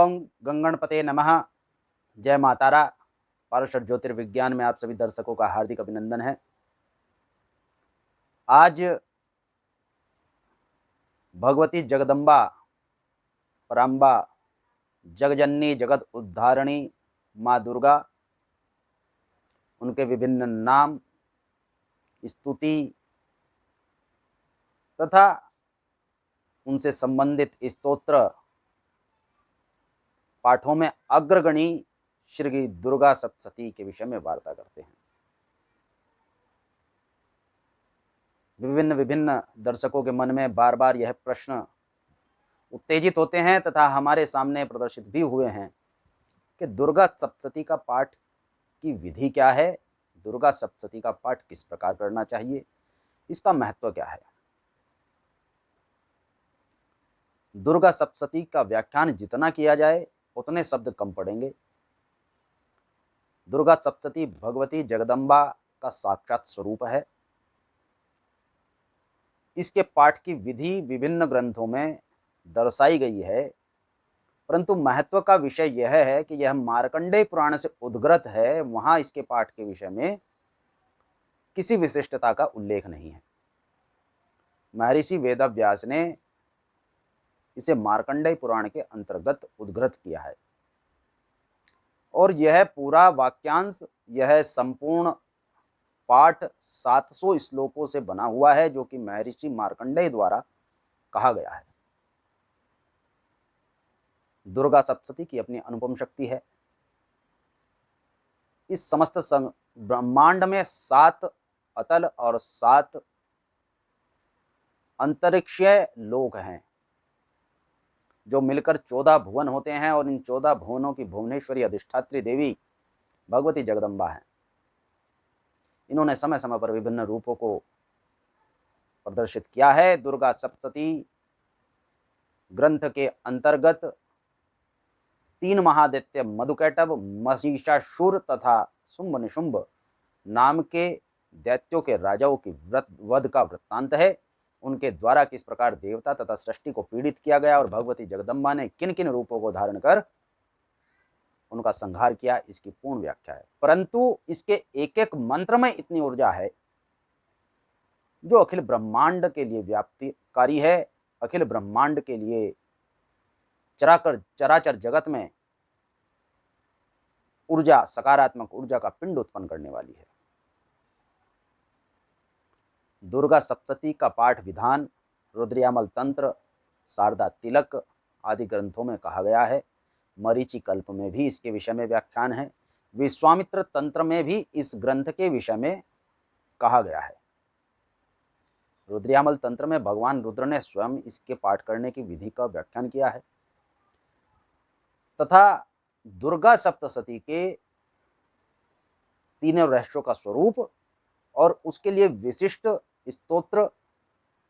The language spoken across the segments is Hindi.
ओम गंगणपते नमः। जय मातारा। पारशर ज्योतिर्विज्ञान में आप सभी दर्शकों का हार्दिक अभिनंदन है। आज भगवती जगदम्बा, पराम्बा, जगजननी, जगत उद्धारिणी माँ दुर्गा, उनके विभिन्न नाम, स्तुति तथा उनसे संबंधित स्तोत्र पाठों में अग्रगणी श्री दुर्गा सप्तशती के विषय में वार्ता करते हैं। विभिन्न विभिन्न दर्शकों के मन में बार बार यह प्रश्न उत्तेजित होते हैं तथा हमारे सामने प्रदर्शित भी हुए हैं कि दुर्गा सप्तशती का पाठ की विधि क्या है, दुर्गा सप्तशती का पाठ किस प्रकार करना चाहिए, इसका महत्व क्या है। दुर्गा सप्तशती का व्याख्यान जितना किया जाए उतने शब्द कम पड़ेंगे। दुर्गा सप्तशती भगवती जगदम्बा का साक्षात स्वरूप है। इसके पाठ की विधि विभिन्न ग्रंथों में दर्शाई गई है, परंतु महत्व का विषय यह है कि यह मार्कंडेय पुराण से उद्गृत है। वहां इसके पाठ के विषय में किसी विशिष्टता का उल्लेख नहीं है। महर्षि वेदव्यास ने इसे मार्कंडेय पुराण के अंतर्गत उद्गृत किया है और यह पूरा वाक्यांश, यह संपूर्ण पाठ 700 श्लोकों से बना हुआ है, जो कि महर्षि मार्कंडेय द्वारा कहा गया है। दुर्गा सप्तशती की अपनी अनुपम शक्ति है। इस समस्त ब्रह्मांड में 7 अतल और 7 अंतरिक्षीय लोक हैं, जो मिलकर 14 भुवन होते हैं और इन 14 भुवनों की भुवनेश्वरी अधिष्ठात्री देवी भगवती जगदम्बा है। इन्होंने समय समय पर विभिन्न रूपों को प्रदर्शित किया है। दुर्गा सप्तशती ग्रंथ के अंतर्गत 3 महादैत्य मधुकैटभ, महिषासुर तथा शुंभ निशुंभ नाम के दैत्यों के राजाओं की वध का वृत्तांत है। उनके द्वारा किस प्रकार देवता तथा सृष्टि को पीड़ित किया गया और भगवती जगदम्बा ने किन किन रूपों को धारण कर उनका संहार किया, इसकी पूर्ण व्याख्या है। परंतु इसके एक एक मंत्र में इतनी ऊर्जा है जो अखिल ब्रह्मांड के लिए व्याप्तिकारी है, अखिल ब्रह्मांड के लिए चराचर जगत में ऊर्जा, सकारात्मक ऊर्जा का पिंड उत्पन्न करने वाली है। दुर्गा सप्तशती का पाठ विधान रुद्रयामल तंत्र, शारदा तिलक आदि ग्रंथों में कहा गया है। मरीचि कल्प में भी इसके विषय में व्याख्यान है। विश्वामित्र तंत्र में भी इस ग्रंथ के विषय में कहा गया है। रुद्रयामल तंत्र में भगवान रुद्र ने स्वयं इसके पाठ करने की विधि का व्याख्यान किया है तथा दुर्गा सप्तशती के तीनों रहस्यों का स्वरूप और उसके लिए विशिष्ट स्तोत्र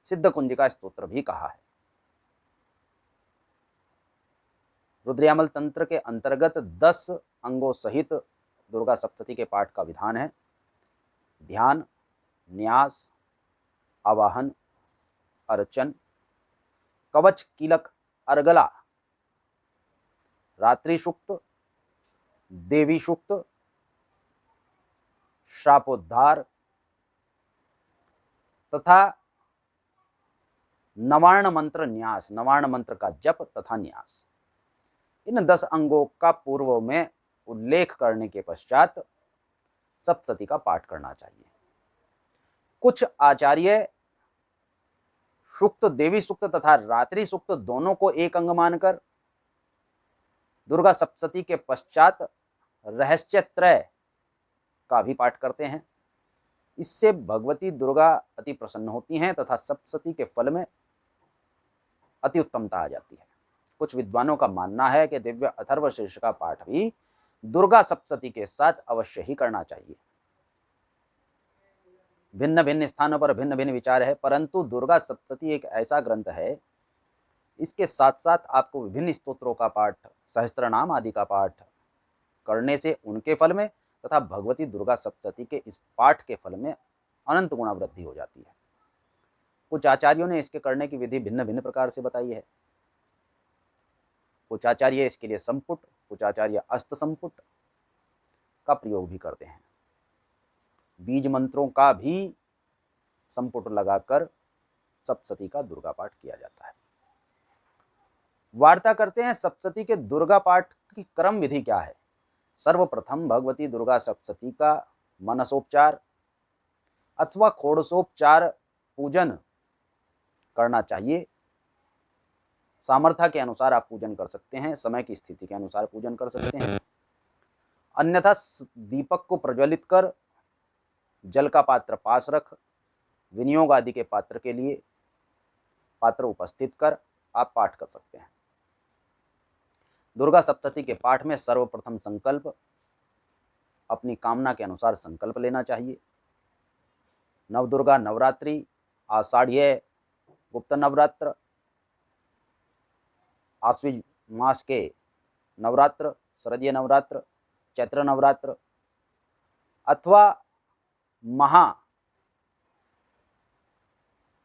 सिद्ध कुंजिका स्तोत्र भी कहा है। रुद्रयामल तंत्र के अंतर्गत 10 अंगों सहित दुर्गा सप्तशती के पाठ का विधान है। ध्यान, न्यास, आवाहन, अर्चन, कवच, कीलक, अर्गला, रात्रि सूक्त, देवी सूक्त, शापोद्धार तथा नवार्ण मंत्र न्यास, नवार्ण मंत्र का जप तथा न्यास। इन 10 अंगों का पूर्व में उल्लेख करने के पश्चात सप्तशती का पाठ करना चाहिए। कुछ आचार्य सूक्त, देवी सूक्त तथा रात्रि सूक्त दोनों को एक अंग मानकर दुर्गा सप्तशती के पश्चात रहस्यत्रय का भी पाठ करते हैं। इससे भगवती दुर्गा अति प्रसन्न होती हैं तथा सप्तशती के फल में अति उत्तमता आ जाती है। कुछ विद्वानों का मानना है कि दिव्य अथर्वशीर्ष का पाठ भी दुर्गा सप्तशती के साथ अवश्य ही करना चाहिए। भिन्न भिन्न स्थानों पर भिन्न भिन्न विचार है, परंतु दुर्गा सप्तशती एक ऐसा ग्रंथ है, इसके साथ साथ आपको विभिन्न स्तोत्रों का पाठ, सहस्त्रनाम आदि का पाठ करने से उनके फल में तथा भगवती दुर्गा सप्तशती के इस पाठ के फल में अनंत गुणा वृद्धि हो जाती है। कुछ आचार्यों ने इसके करने की विधि भिन्न भिन्न प्रकार से बताई है। कुछ आचार्य इसके लिए संपुट, कुछ आचार्य अस्त संपुट का प्रयोग भी करते हैं। बीज मंत्रों का भी संपुट लगाकर सप्तशती का दुर्गा पाठ किया जाता है। वार्ता करते हैं सप्तशती के दुर्गा पाठ की क्रम विधि क्या है। सर्वप्रथम भगवती दुर्गा सप्तशती का मनसोपचार अथवा खोड़सोपचार पूजन करना चाहिए। सामर्थ्य के अनुसार आप पूजन कर सकते हैं, समय की स्थिति के अनुसार पूजन कर सकते हैं। अन्यथा दीपक को प्रज्वलित कर जल का पात्र पास रख विनियोग आदि के पात्र के लिए पात्र उपस्थित कर आप पाठ कर सकते हैं। दुर्गा सप्तशती के पाठ में सर्वप्रथम संकल्प, अपनी कामना के अनुसार संकल्प लेना चाहिए। नवदुर्गा नवरात्रि, आषाढ़ीय गुप्त नवरात्र, आश्विन मास के नवरात्र, शरदीय नवरात्र, चैत्र नवरात्र अथवा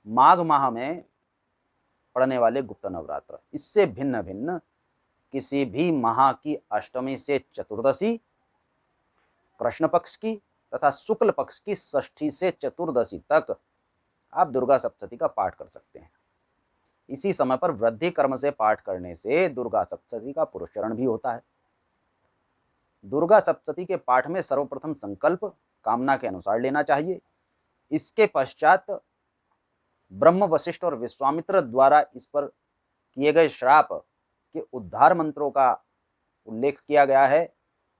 माघ माह में पड़ने वाले गुप्त नवरात्र, इससे भिन्न भिन्न किसी भी माह की अष्टमी से चतुर्दशी, कृष्ण पक्ष की तथा शुक्ल पक्ष की षष्ठी से चतुर्दशी तक आप दुर्गा सप्तशती का पाठ कर सकते हैं। इसी समय पर वृद्धि कर्म से पाठ करने से दुर्गा सप्तशती का पुरस्चरण भी होता है। दुर्गा सप्तशती के पाठ में सर्वप्रथम संकल्प कामना के अनुसार लेना चाहिए। इसके पश्चात ब्रह्म, वशिष्ठ और विश्वामित्र द्वारा इस पर किए गए श्राप के उद्धार मंत्रों का उल्लेख किया गया है।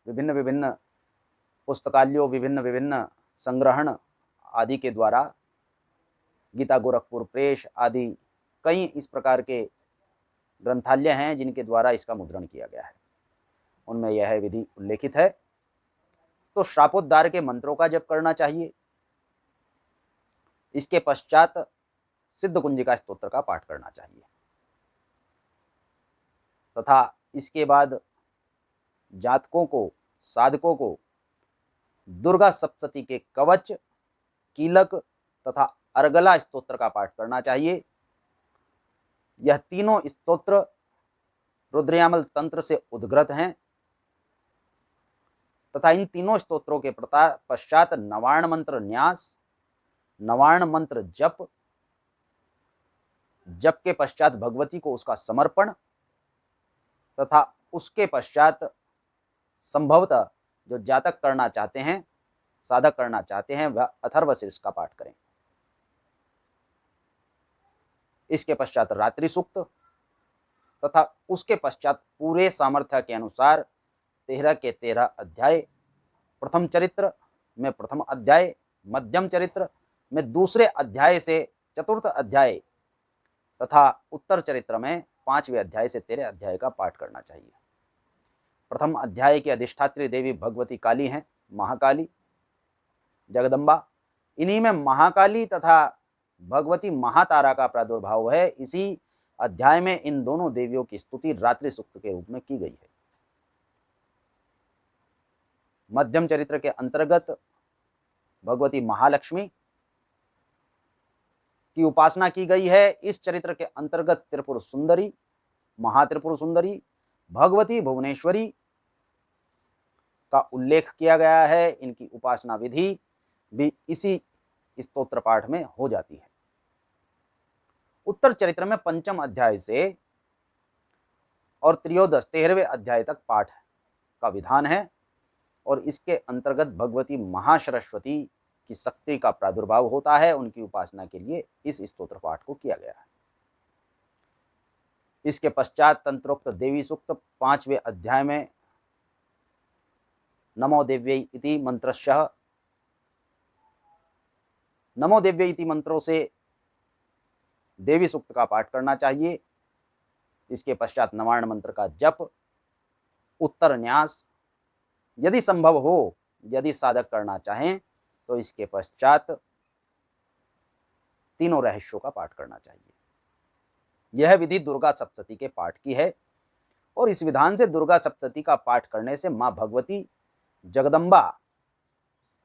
विभिन्न विभिन्न पुस्तकालयों, विभिन्न विभिन्न संग्रहण आदि के द्वारा, गीता गोरखपुर प्रेस आदि कई इस प्रकार के ग्रंथालय हैं जिनके द्वारा इसका मुद्रण किया गया है, उनमें यह विधि उल्लेखित है। तो श्रापोद्धार के मंत्रों का जप करना चाहिए। इसके पश्चात सिद्ध कुंजिका स्तोत्र का पाठ करना चाहिए तथा इसके बाद जातकों को, साधकों को दुर्गा सप्तशती के कवच, कीलक तथा अर्गला स्तोत्र का पाठ करना चाहिए। यह तीनों स्तोत्र रुद्रयामल तंत्र से उद्गृत हैं तथा इन तीनों स्तोत्रों के पश्चात नवार्ण मंत्र न्यास, नवार्ण मंत्र जप, जप के पश्चात भगवती को उसका समर्पण तथा उसके पश्चात संभवतः जो जातक करना चाहते हैं, साधक करना चाहते हैं, वह अथर्वशीर्ष का पाठ करें। इसके पश्चात रात्रि सूक्त तथा उसके पश्चात पूरे सामर्थ्य के अनुसार 13 के 13 अध्याय, प्रथम चरित्र में प्रथम अध्याय, मध्यम चरित्र में दूसरे अध्याय से चतुर्थ अध्याय तथा उत्तर चरित्र में 5वें अध्याय से 13 अध्याय का पाठ करना चाहिए। प्रथम अध्याय की अधिष्ठात्री देवी भगवती काली हैं, महाकाली, जगदम्बा। इन्हीं में महाकाली तथा भगवती महातारा का प्रादुर्भाव है। इसी अध्याय में इन दोनों देवियों की स्तुति रात्रि सूक्त के रूप में की गई है। मध्यम चरित्र के अंतर्गत भगवती महालक्ष्मी की उपासना की गई है। इस चरित्र के अंतर्गत त्रिपुर सुंदरी, महात्रिपुर सुंदरी, भगवती भुवनेश्वरी का उल्लेख किया गया है। इनकी उपासना विधि भी इसी स्तोत्र पाठ में हो जाती है। उत्तर चरित्र में पंचम अध्याय से और त्रयोदश 13वें अध्याय तक पाठ का विधान है और इसके अंतर्गत भगवती महासरस्वती की शक्ति का प्रादुर्भाव होता है। उनकी उपासना के लिए इस स्तोत्र पाठ को किया गया है। इसके पश्चात तंत्रोक्त देवी सूक्त 5वें अध्याय में नमो देव्यै इति मंत्रशः, नमो देव्यै इति मंत्रों से देवी सूक्त का पाठ करना चाहिए। इसके पश्चात नवार्ण मंत्र का जप, उत्तर न्यास, यदि संभव हो, यदि साधक करना चाहें तो इसके पश्चात तीनों रहस्यों का पाठ करना चाहिए। यह विधि दुर्गा सप्तशती के पाठ की है और इस विधान से दुर्गा सप्तशती का पाठ करने से मां भगवती जगदम्बा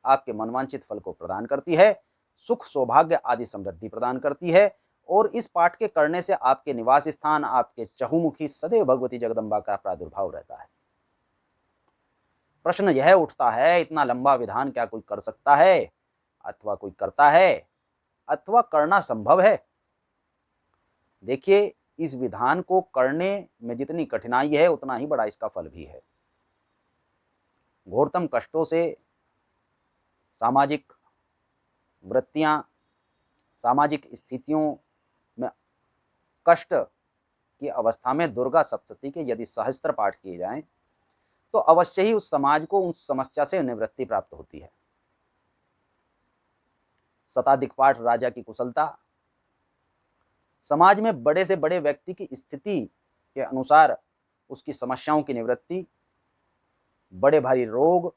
आपके मनवांछित फल को प्रदान करती है, सुख सौभाग्य आदि समृद्धि प्रदान करती है और इस पाठ के करने से आपके निवास स्थान, आपके चहुमुखी सदैव भगवती जगदम्बा का प्रादुर्भाव रहता है। प्रश्न यह उठता है, इतना लंबा विधान क्या कोई कर सकता है, अथवा कोई करता है, अथवा करना संभव है? देखिए, इस विधान को करने में जितनी कठिनाई है उतना ही बड़ा इसका फल भी है। घोरतम कष्टों से सामाजिक वृत्तियां, सामाजिक स्थितियों में कष्ट की अवस्था में दुर्गा सप्तशती के यदि सहस्त्र पाठ किए जाएं तो अवश्य ही उस समाज को उस समस्या से निवृत्ति प्राप्त होती है। शताधिक पाठ राजा की कुशलता, समाज में बड़े से बड़े व्यक्ति की स्थिति के अनुसार उसकी समस्याओं की निवृत्ति, बड़े भारी रोग,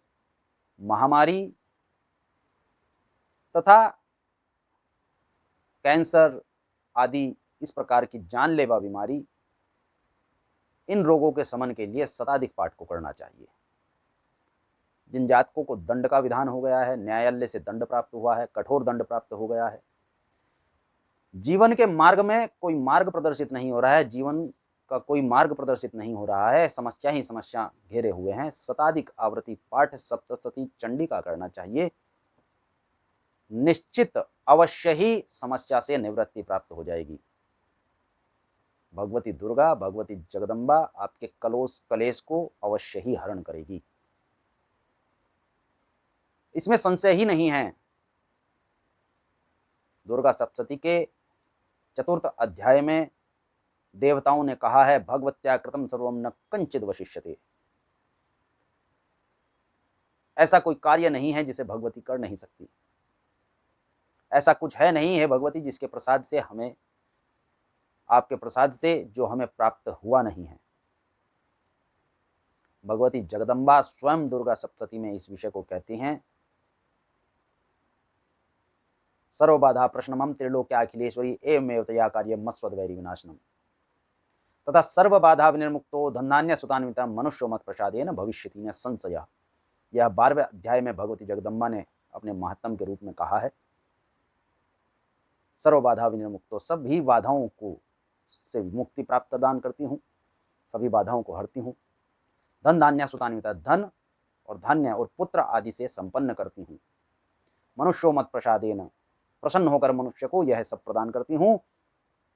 महामारी तथा कैंसर आदि इस प्रकार की जानलेवा बीमारी, इन रोगों के शमन के लिए शताधिक पाठ को करना चाहिए। जिन जातकों को दंड का विधान हो गया है, न्यायालय से दंड प्राप्त हुआ है, कठोर दंड प्राप्त हो गया है, जीवन के मार्ग में कोई मार्ग प्रदर्शित नहीं हो रहा है, जीवन का कोई मार्ग प्रदर्शित नहीं हो रहा है, समस्या ही समस्या घेरे हुए हैं, शताधिक आवृत्ति पाठ सप्तशती चंडी का करना चाहिए। निश्चित अवश्य ही समस्या से निवृत्ति प्राप्त हो जाएगी। भगवती दुर्गा, भगवती जगदम्बा आपके कलेश को अवश्य ही हरण करेगी, इसमें संशय ही नहीं है। दुर्गा सप्तशती के चतुर्थ अध्याय में देवताओं ने कहा है, भगवत्या कृतम सर्वम न कंचित वशिष्यते। ऐसा कोई कार्य नहीं है जिसे भगवती कर नहीं सकती, ऐसा कुछ है नहीं है भगवती जिसके प्रसाद से हमें, आपके प्रसाद से जो हमें प्राप्त हुआ नहीं है। भगवती जगदम्बा स्वयं दुर्गा सप्तशती में इस विषय को कहती हैं, सर्वबाधा प्रश्नमं त्रिलोक्याखिलेश्वरी एवमेव तया कार्यं मस्वद्वैरी विनाशनम तथा सर्वबाधा विनिर्मुक्तो धन्यान्य सुतान्विता मनुष्यो मत प्रसादेन भविष्यति न संशय। यह 12वें अध्याय में भगवती जगदम्बा ने अपने महात्म के रूप में कहा है। सर्वबाधा विनिर्मुक्तो, सभी बाधाओं को से मुक्ति प्राप्त प्रदान करती हूँ, सभी बाधाओं को हरती हूँ। धन धान्य सुतान्विता, धन और धान्य और पुत्र आदि से संपन्न करती हूँ। मनुष्यो मत प्रसादेन, प्रसन्न होकर मनुष्य को यह सब प्रदान करती हूँ।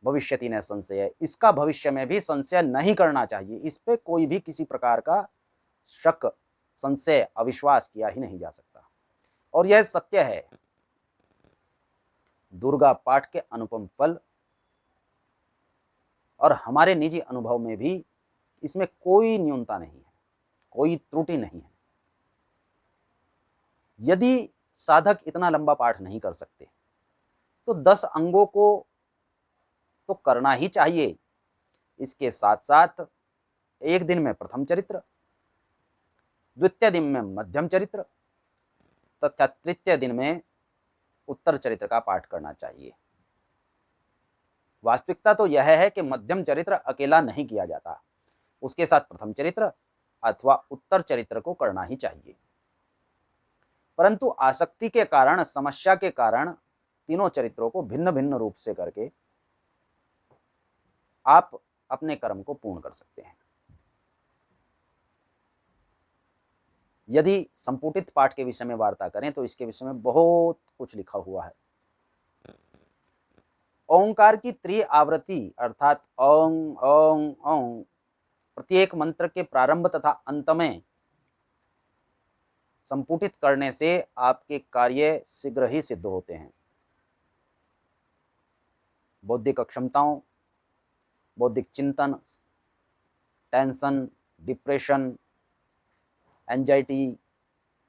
भविष्यति न संशय, इसका भविष्य में भी संशय नहीं करना चाहिए, इस पे कोई भी किसी प्रकार का शक, संशय, अविश्वास किया ही नहीं जा सकता। और यह सत्य है। दुर्गा पाठ के अनुपम फल और हमारे निजी अनुभव में भी इसमें कोई न्यूनता नहीं है, कोई त्रुटि नहीं है। यदि साधक इतना लंबा पाठ नहीं कर सकते तो 10 अंगों को तो करना ही चाहिए। इसके साथ साथ एक दिन में प्रथम चरित्र, द्वितीय दिन में मध्यम चरित्र तथा तृतीय दिन में उत्तर चरित्र का पाठ करना चाहिए। वास्तविकता तो यह है कि मध्यम चरित्र अकेला नहीं किया जाता, उसके साथ प्रथम चरित्र अथवा उत्तर चरित्र को करना ही चाहिए। परंतु आसक्ति के कारण, समस्या के कारण तीनों चरित्रों को भिन्न भिन्न रूप से करके आप अपने कर्म को पूर्ण कर सकते हैं। यदि संपुटित पाठ के विषय में वार्ता करें तो इसके विषय में बहुत कुछ लिखा हुआ है। ओंकार की त्रिआवृत्ति अर्थात ओं ओं ओं, प्रत्येक मंत्र के प्रारंभ तथा अंत में संपुटित करने से आपके कार्य शीघ्र ही सिद्ध होते हैं। बौद्धिक अक्षमताओं, बौद्धिक चिंतन, टेंशन, डिप्रेशन, एंजाइटी,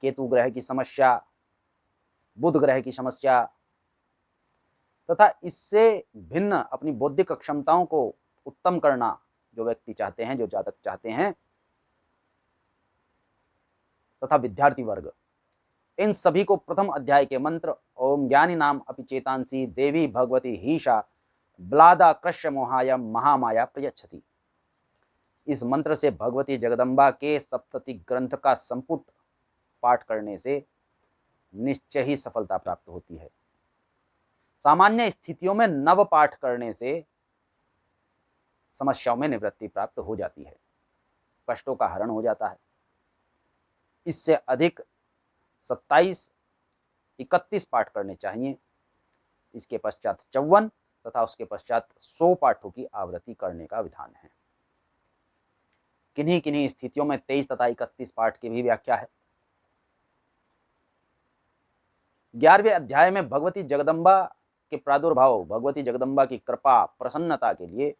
केतु ग्रह की समस्या, बुध ग्रह की समस्या तथा इससे भिन्न अपनी बौद्धिक क्षमताओं को उत्तम करना जो व्यक्ति चाहते हैं, जो जातक चाहते हैं, तथा विद्यार्थी वर्ग, इन सभी को प्रथम अध्याय के मंत्र ओम ज्ञानी नाम अपि चेतांसी देवी भगवती हीशा ब्लादा कृष्य मोहाय महामाया प्रयच्छति, इस मंत्र से भगवती जगदम्बा के सप्तशती ग्रंथ का संपुट पाठ करने से निश्चय ही सफलता प्राप्त होती है। सामान्य स्थितियों में नव पाठ करने से समस्याओं में निवृत्ति प्राप्त हो जाती है, कष्टों का हरण हो जाता है। इससे अधिक 27, 31 पाठ करने चाहिए। इसके पश्चात 54 तथा उसके पश्चात 100 पाठों की आवृत्ति करने का विधान है। किन्हीं किन्हीं स्थितियों में 23 तथा 31 पाठ की भी व्याख्या है। 11वें अध्याय में भगवती जगदम्बा के प्रादुर्भाव, भगवती जगदम्बा की कृपा प्रसन्नता के लिए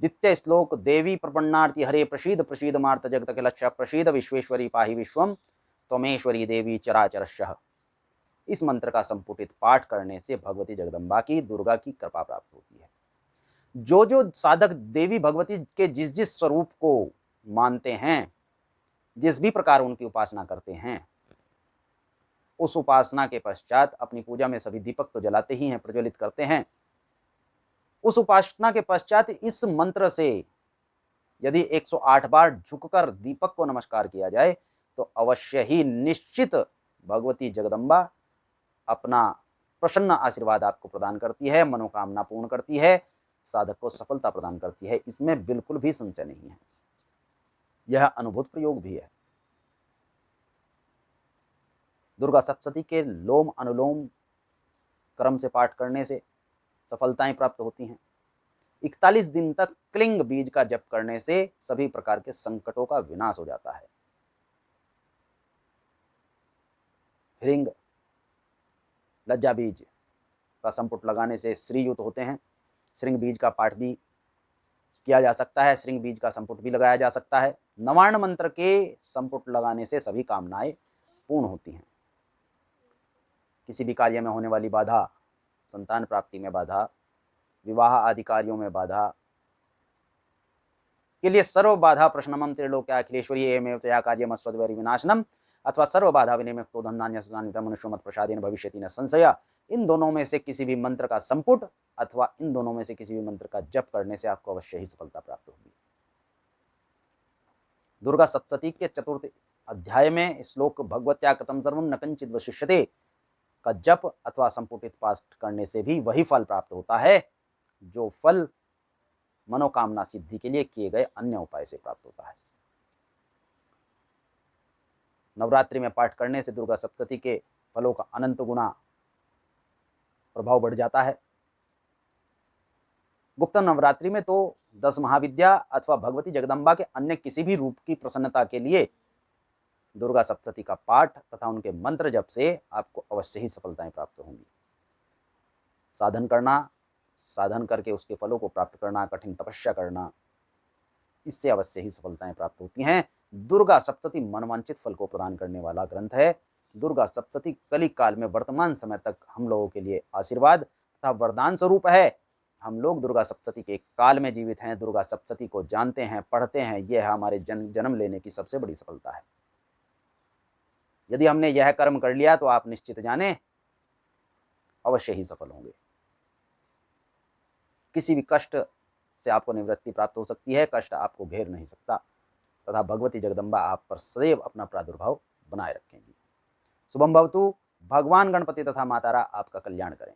द्वितीय श्लोक देवी प्रपन्नार्ति हरे प्रसीद प्रसीद मार्त जगत के लक्ष्य प्रसीद विश्वेश्वरी पाहि विश्वम त्वमेश्वरी देवी चराचरशः, इस मंत्र का संपुटित पाठ करने से भगवती जगदम्बा की, दुर्गा की कृपा प्राप्त होती है। जो जो साधक देवी भगवती के जिस जिस स्वरूप को मानते हैं, जिस भी प्रकार उनकी उपासना करते हैं, उस उपासना के पश्चात अपनी पूजा में सभी दीपक तो जलाते ही हैं, प्रज्वलित करते हैं। उस उपासना के पश्चात इस मंत्र से यदि 108 बार झुककर दीपक को नमस्कार किया जाए तो अवश्य ही निश्चित भगवती जगदम्बा अपना प्रसन्न आशीर्वाद आपको प्रदान करती है, मनोकामना पूर्ण करती है, साधक को सफलता प्रदान करती है। इसमें बिल्कुल भी संशय नहीं है, यह अनुभूत प्रयोग भी है। दुर्गा सप्तशती के लोम अनुलोम क्रम से पाठ करने से सफलताएं प्राप्त होती हैं। 41 दिन तक क्लिंग बीज का जप करने से सभी प्रकार के संकटों का विनाश हो जाता है। ह्रींग लज्जा बीज का संपुट लगाने से श्रीयुत होते हैं। श्रृंग बीज का पाठ भी किया जा सकता है, श्रृंग बीज का संपुट भी लगाया जा सकता है। नवार्ण मंत्र के संपुट लगाने से सभी कामनाएं पूर्ण होती हैं। किसी भी कार्य में होने वाली बाधा, संतान प्राप्ति में बाधा, विवाह आदि कार्यों में बाधा के लिए सर्व बाधा प्रश्नमं त्रिलोक्या अखिलेश्वरी एवमेव तया कार्यम अस्वद्वैरि विनाशनम अथवा सर्व बाधा विनिमुक्तो धन्यान्य सुधानित मनुष्यो मत प्रसादेन भविष्यति न संशय, इन दोनों में से किसी भी मंत्र का संपुट अथवा इन दोनों में से किसी भी मंत्र का जप करने से आपको अवश्य ही सफलता प्राप्त होगी। दुर्गा सप्तशती के 4th अध्याय में श्लोक भगवत्या कृतं सर्वं न किंचित् वशिष्यते का जप अथवा संपुटित पाठ करने से भी वही फल प्राप्त होता है जो फल मनोकामना सिद्धि के लिए किए गए अन्य उपाय से प्राप्त होता है। नवरात्रि में पाठ करने से दुर्गा सप्तशती के फलों का अनंत गुना प्रभाव बढ़ जाता है। गुप्त नवरात्रि में तो 10 महाविद्या अथवा भगवती जगदम्बा के अन्य किसी भी रूप की प्रसन्नता के लिए दुर्गा सप्तशती का पाठ तथा उनके मंत्र जप से आपको अवश्य ही सफलताएं प्राप्त होंगी। साधन करना, साधन करके उसके फलों को प्राप्त करना, कठिन तपस्या करना, इससे अवश्य ही सफलताएं प्राप्त होती हैं। दुर्गा सप्तशती मनवांछित फल को प्रदान करने वाला ग्रंथ है। दुर्गा सप्तशती कली काल में वर्तमान समय तक हम लोगों के लिए आशीर्वाद तथा वरदान स्वरूप है। हम लोग दुर्गा सप्तशती के काल में जीवित हैं, दुर्गा सप्तशती को जानते हैं, पढ़ते हैं, यह हमारे जन्म लेने की सबसे बड़ी सफलता है। यदि हमने यह कर्म कर लिया तो आप निश्चित जाने अवश्य ही सफल होंगे। किसी भी कष्ट से आपको निवृत्ति प्राप्त हो सकती है, कष्ट आपको घेर नहीं सकता तथा भगवती जगदम्बा आप पर सदैव अपना प्रादुर्भाव बनाए रखेंगी। शुभम भवतु। भगवान गणपति तथा मातारा आपका कल्याण करें।